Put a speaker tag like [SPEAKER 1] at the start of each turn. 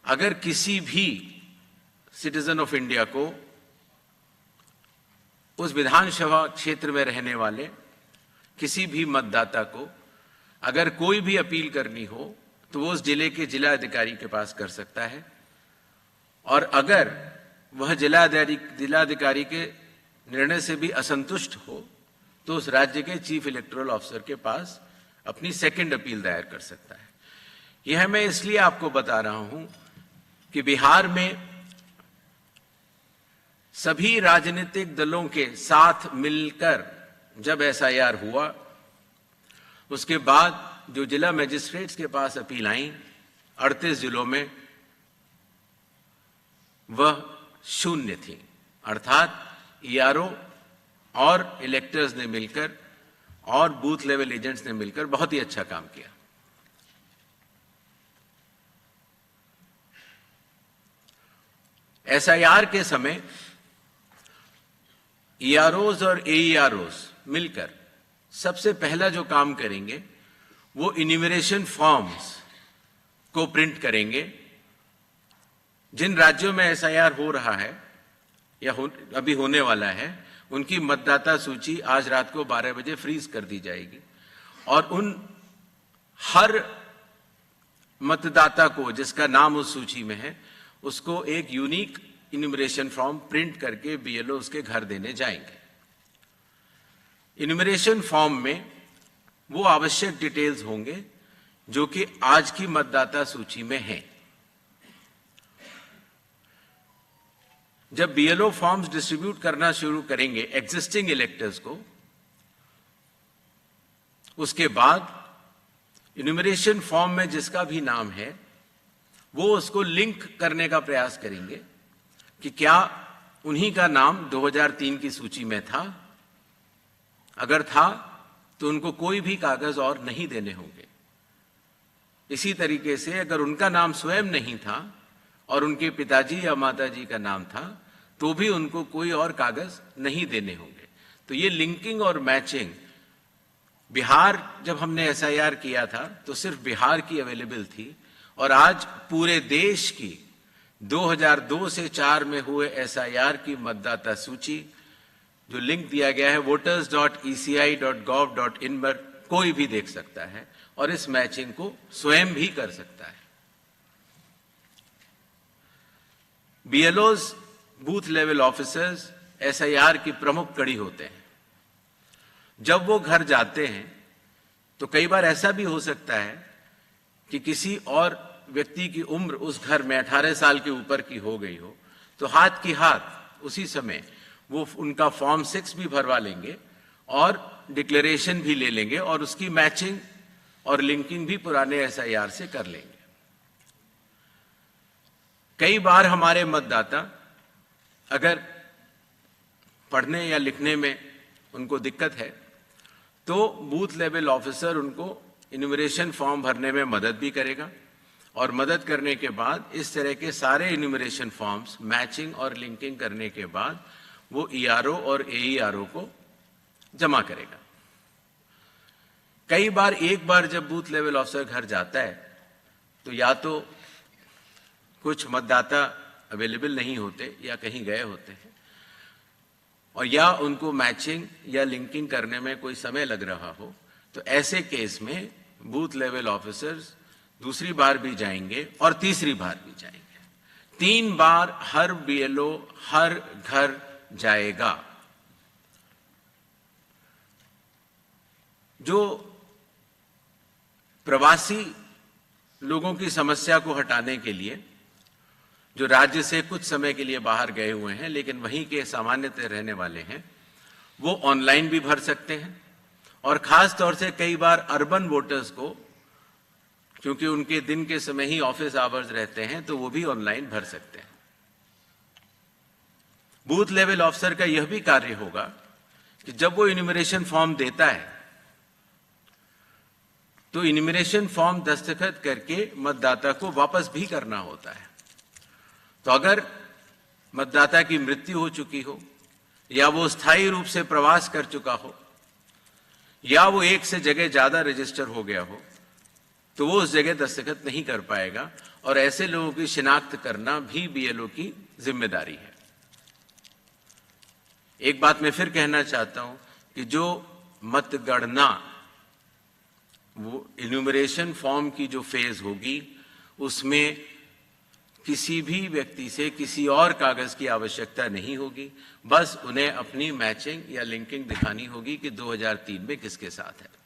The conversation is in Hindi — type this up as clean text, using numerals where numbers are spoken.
[SPEAKER 1] अगर किसी भी सिटीजन ऑफ इंडिया को उस विधानसभा क्षेत्र में रहने वाले किसी भी मतदाता को अगर कोई भी अपील करनी हो तो वो उस जिले के जिलाधिकारी के पास कर सकता है, और अगर वह जिलाधिकारी के निर्णय से भी असंतुष्ट हो तो उस राज्य के चीफ इलेक्टोरल ऑफिसर के पास अपनी सेकंड अपील दायर कर सकता है। यह मैं इसलिए आपको बता रहा हूं कि बिहार में सभी राजनीतिक दलों के साथ मिलकर जब एसआईआर हुआ, उसके बाद जो जिला मजिस्ट्रेट्स के पास अपील आई 38 जिलों में, वह शून्य थी। अर्थात ईआरओ और इलेक्टर्स ने मिलकर और बूथ लेवल एजेंट्स ने मिलकर बहुत ही अच्छा काम किया। एसआईआर के समय ईआरओज और एईआरओज मिलकर सबसे पहला जो काम करेंगे वो इन्यूमरेशन फॉर्म्स को प्रिंट करेंगे। जिन राज्यों में एसआईआर हो रहा है या अभी होने वाला है, उनकी मतदाता सूची आज रात को 12 बजे फ्रीज कर दी जाएगी, और उन हर मतदाता को जिसका नाम उस सूची में है उसको एक यूनिक इन्यूमरेशन फॉर्म प्रिंट करके बीएलओ उसके घर देने जाएंगे। इन्यूमरेशन फॉर्म में वो आवश्यक डिटेल्स होंगे जो कि आज की मतदाता सूची में हैं। जब बीएलओ फॉर्म्स डिस्ट्रीब्यूट करना शुरू करेंगे एग्जिस्टिंग इलेक्टर्स को, उसके बाद इन्यूमरेशन फॉर्म में जिसका भी नाम है वो उसको लिंक करने का प्रयास करेंगे कि क्या उन्हीं का नाम 2003 की सूची में था। अगर था तो उनको कोई भी कागज और नहीं देने होंगे। इसी तरीके से अगर उनका नाम स्वयं नहीं था और उनके पिताजी या माताजी का नाम था तो भी उनको कोई और कागज नहीं देने होंगे। तो ये लिंकिंग और मैचिंग, बिहार जब हमने एसआईआर किया था तो सिर्फ बिहार की अवेलेबल थी, और आज पूरे देश की 2002 से 4 में हुए एसआईआर की मतदाता सूची जो लिंक दिया गया है voters.eci.gov.in पर कोई भी देख सकता है और इस मैचिंग को स्वयं भी कर सकता है। बीएलओज, बूथ लेवल ऑफिसर्स एसआईआर की प्रमुख कड़ी होते हैं। जब वो घर जाते हैं तो कई बार ऐसा भी हो सकता है कि किसी और व्यक्ति की उम्र उस घर में 18 साल के ऊपर की हो गई हो, तो हाथ की हाथ उसी समय वो उनका फॉर्म 6 भी भरवा लेंगे और डिक्लेरेशन भी ले लेंगे और उसकी मैचिंग और लिंकिंग भी पुराने एसआईआर से कर लेंगे। कई बार हमारे मतदाता अगर पढ़ने या लिखने में उनको दिक्कत है तो बूथ लेवल ऑफिसर उनको इन्यूमरेशन फॉर्म भरने में मदद भी करेगा, और मदद करने के बाद इस तरह के सारे इन्यूमरेशन फॉर्म्स मैचिंग और लिंकिंग करने के बाद वो ईआरओ और एईआरओ को जमा करेगा। कई बार एक बार जब बूथ लेवल ऑफिसर घर जाता है तो या तो कुछ मतदाता अवेलेबल नहीं होते या कहीं गए होते हैं, और या उनको मैचिंग या लिंकिंग करने में कोई समय लग रहा हो, तो ऐसे केस में बूथ लेवल ऑफिसर्स दूसरी बार भी जाएंगे और तीसरी बार भी जाएंगे। 3 बार हर बीएलओ हर घर जाएगा। जो प्रवासी लोगों की समस्या को हटाने के लिए, जो राज्य से कुछ समय के लिए बाहर गए हुए हैं लेकिन वहीं के सामान्यतः रहने वाले हैं, वो ऑनलाइन भी भर सकते हैं, और खास तौर से कई बार अर्बन वोटर्स को, क्योंकि उनके दिन के समय ही ऑफिस आवर्स रहते हैं, तो वो भी ऑनलाइन भर सकते हैं। बूथ लेवल ऑफिसर का यह भी कार्य होगा कि जब वो इन्यूमरेशन फॉर्म देता है तो इन्यूमरेशन फॉर्म दस्तखत करके मतदाता को वापस भी करना होता है। तो अगर मतदाता की मृत्यु हो चुकी हो, या वो स्थायी रूप से प्रवास कर चुका हो, या वो एक से जगह ज्यादा रजिस्टर हो गया हो, तो वो उस जगह दस्तखत नहीं कर पाएगा, और ऐसे लोगों की शिनाख्त करना भी बीएलओ की जिम्मेदारी है। एक बात मैं फिर कहना चाहता हूं कि जो मतगणना, वो इन्यूमरेशन फॉर्म की जो फेज होगी, उसमें किसी भी व्यक्ति से किसी और कागज की आवश्यकता नहीं होगी, बस उन्हें अपनी मैचिंग या लिंकिंग दिखानी होगी कि 2003 में किसके साथ है।